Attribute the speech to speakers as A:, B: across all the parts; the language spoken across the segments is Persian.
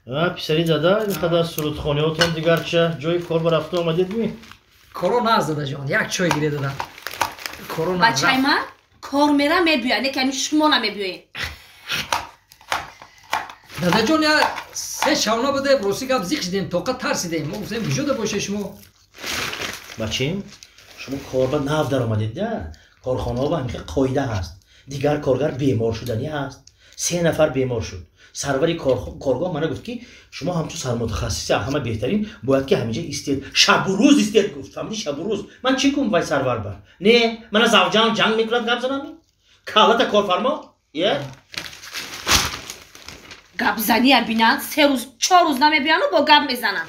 A: پسری دادا اینقدر سرودخانه‌هاتون دیگر چه جای کار برفته آمدید می؟
B: کارو ناز دادا جان یک چای گیره دادم
C: بچه من کار میرم میبیاین یکمی شما نمیبیاین
B: دادا جان یا سه شاونا بوده بروسی گپ زیخ شدیم طاقت ترسیدیم ما گفتیم وجود باشه شما
A: بچیم شما کار با نو در آمدید نه کارخانه ها با همیشه قایده هست دیگر کارگر بیمار شدنی هست 3 نفر بیمار شد سروری کارگاه منو گفت که شما هم تو سرمتخصصی همه بهترین باید که همینجا استید شب و روز استید گفت فهمیدی شب و روز من چی کنم وای سرور بر نه من از زوجان جنگ میکنم گپ زنم کالت کارفرما یه
C: گپ زنی بینن 3 روز 4 روز نمیبیان و با گپ میزنن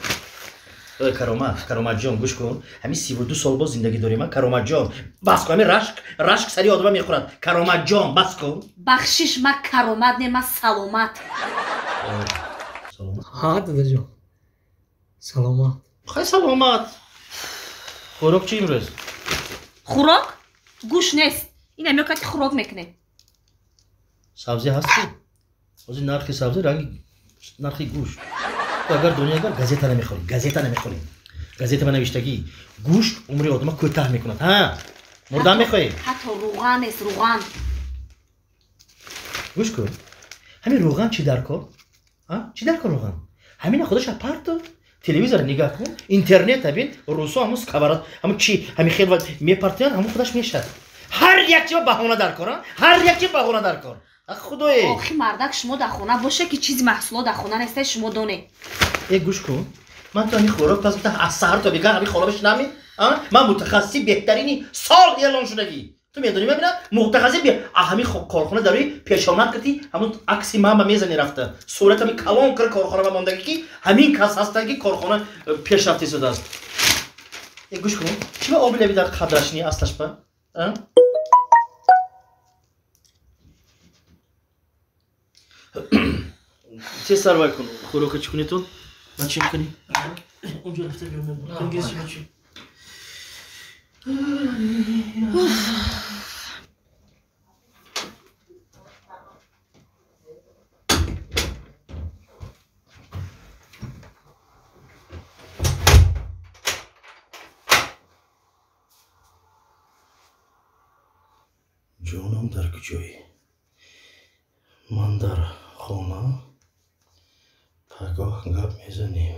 A: کرامت جان گوش کن همین 32 سال باز زندگی داریم من کرامت جان بس کن همین رشک سری آدم میخورد کرامت جان بس کن
C: بخشش ما کرامت نه ما سلامت
B: ها دادا جان سلامت
A: خیلی سلامت خوراک چی امروز
C: خوراک گوش نیست این همیو که خوراک میکنه
A: سبزی هست چی از این نرخی سبزی رنگ نرخی گوشت اگر دنیا اگر گازیتا نمیخوریم گازیتا من نوشتگی گوشت عمر آدم کوتاه میکند ها مردم میخوایی
C: حتی روغن است روغن
A: گوش کن همین روغن چی در کار چی در کار روغن همین خودش اپارت تلویزیون نگاه کن اینترنت ببین روسو همون سکوارات همون چی همین خیلی وقت میپرتن همون خودش میشه هر یک چی بهونه در کار خدای
C: آخی مردک شما در خونه باشه که چیزی محصولات در خونه نیسته شما دونه
A: گوش کن من تو همین خوراک پس از سحر تا بگم همین خالبش نمی من متخصصی بهترینی سال اعلان شدگی تو میدونی ببینم متخصصی همین کارخانه داری پیشامد کردی همون عکسی من میزنی رفته صورت همین کلان کر کارخانه ماندگی که همین کس هست که کارخانه پیشرفته شده است گوش کن چی به آبی در خدرش نی اصلش با چه سروای کن خوراک چی کنی تو من چی میکنی اونجا رفته بیرون گیزی چی جانم در کجایی من در خانه پگاه گپ میزنیم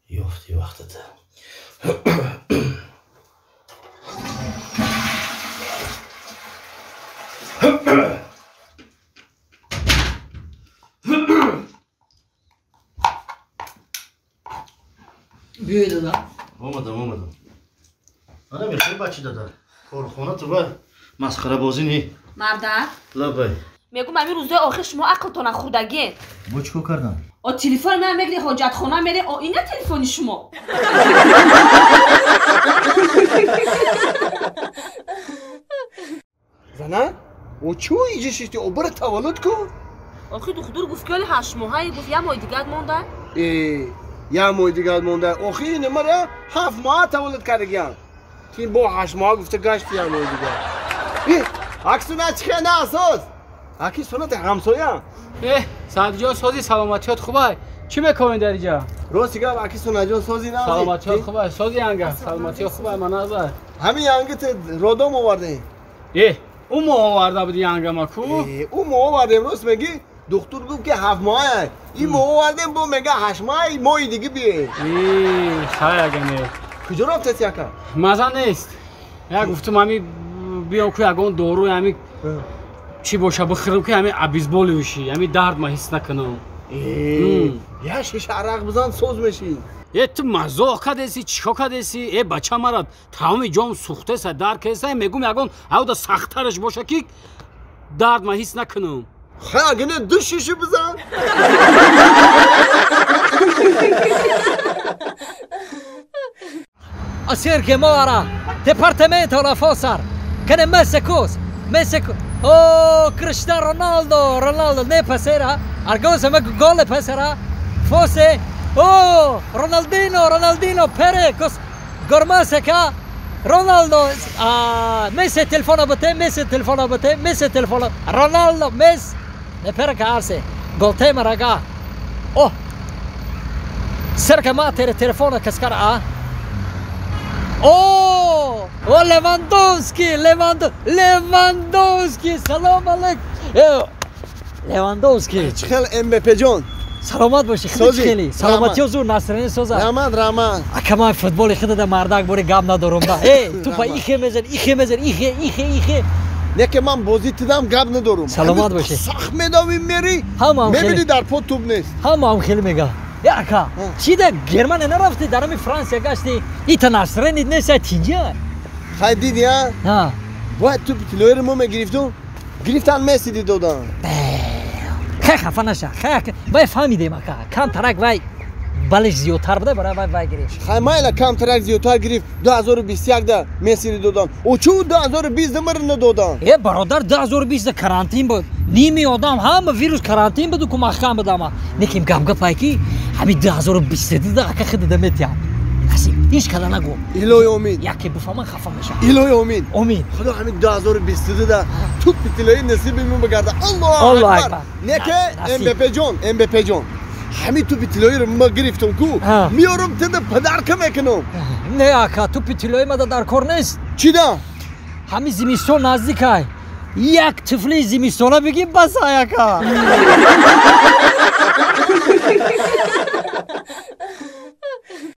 A: یافتی وقتته
B: بیایی دادا
A: اومدم آره میخوای بچه دادا کارخانه تو باید مسخره بازی نی
C: مردک
A: لبای
C: میگم همین روزهای آخر شما عقلتون خوردگی
A: با چیکار کردم
C: تلفن من میگی حاجت خانه میری اینه تلفنی شما
D: زنان او چو ایجا شیشتی او برای تولد کن
C: آخی دختر گفت که 8 ماهه گفت یه ماه دیگه مونده
D: یه ماه دیگه مونده آخی اینه مرا 7 ماه تولد کردگیم که با 8 ماه گفته گشت یه ماه دیگه عکسونه چیه نه اساس اکی سنت همسایه
E: سعد جان سازی سلامتیات خوبه چی میکنین در اینجا
D: راستی گفت اکی سنت جان سازی نه
E: سلامتیات خوبه سازی انگه سلامتیات خوبه من نظر
D: همین انگت رادام آورده
E: اون ما آورده بودی انگه ما کو
D: اون ما آوردیم راست میگی دکتر گفت که 7 ماه این ما آوردیم با میگه 8 ماه ماه دیگه بیه
E: خیلی اگه نه
D: کجا رفته یکا
E: مزه نیست یا گفتم همی بیام که اگه دارو همی چی باشه بخورم که همی ابیزبال بشی همی درد ما حس نکنم
D: یا شیشه عرق بزن سوز میشی
E: تو مزاق کردیسی چیکار کردیسی بچه مرا تمام جام سوخته سه درد کردیسی میگم اگه او دا سخترش باشه که درد ما حس نکنم
D: خیلی اگه نه 2 شیشه بزن
B: Sergio Mora, Departamento La Fossar, che ne Messico, oh Cristiano Ronaldo, ne passerà, Argosa ma gol passerà, forse, oh Ronaldino, Pere, Gormaseka, Ronaldo, Messi telefono a te, Ronaldo, Messi, Nepera ka arse. Goltema raga. Oh. Cerca mater telefona kaskara a. Oh! Oh Lewandowski. Salam alek. Lewandowski.
D: چخل MBP جون
B: سلامت باشی خیلی سلامتی و زور نصرانی سوزا
D: رحمان
B: اکمان فوتبال خود در مردک بوری گام ندارم دا تو پا ایخه مزن ایخه
D: نه که من بازی تدام گاب ندارم
B: سلامت باشی
D: سخت میداوی میری
B: هم
D: میبینی در پود توب نیست
B: هم خیلی میگه یا اکا چی در گرمان نرفتی درمی فرانسیا گشتی ایتا نصرانی نیست تینجا
D: خیلی دیدی ها باید تو پتلویر مو گرفتن مسی دی دادن
B: خیلی خفه نشه خیلی باید فهمیدیم اکا کم ترک وای بالش زیادتر بده برای وای گریفت
D: خیلی مایلا کم ترک زیادتر گرفت 2021 ده مسی دی دادن او چو 2020 ده مرن ندادن
B: برادر 2020 ده کرانتین بود نیمی آدم هم ویروس کرانتین بود و که محکم بود اما نکیم گمگه پایکی همین 2020 ده اکا خیلی دمتیم نسیم هیچ کده نگو
D: الهی امید
B: یکی بفهمن خفه میشه
D: الهی امید
B: خدا
D: همین 2020 ده تو پتلوی نصیبمون بگرده الله اکبر نه که MBP جون همین تو پتلوی رو ما گرفتم کو میارم تده پدر که میکنم
B: نه اکا تو پتلوی ما در کار نیست
D: چی ده؟
B: همین زمستون نزدیک های یک طفلی زمستونه بگیم بس های اکا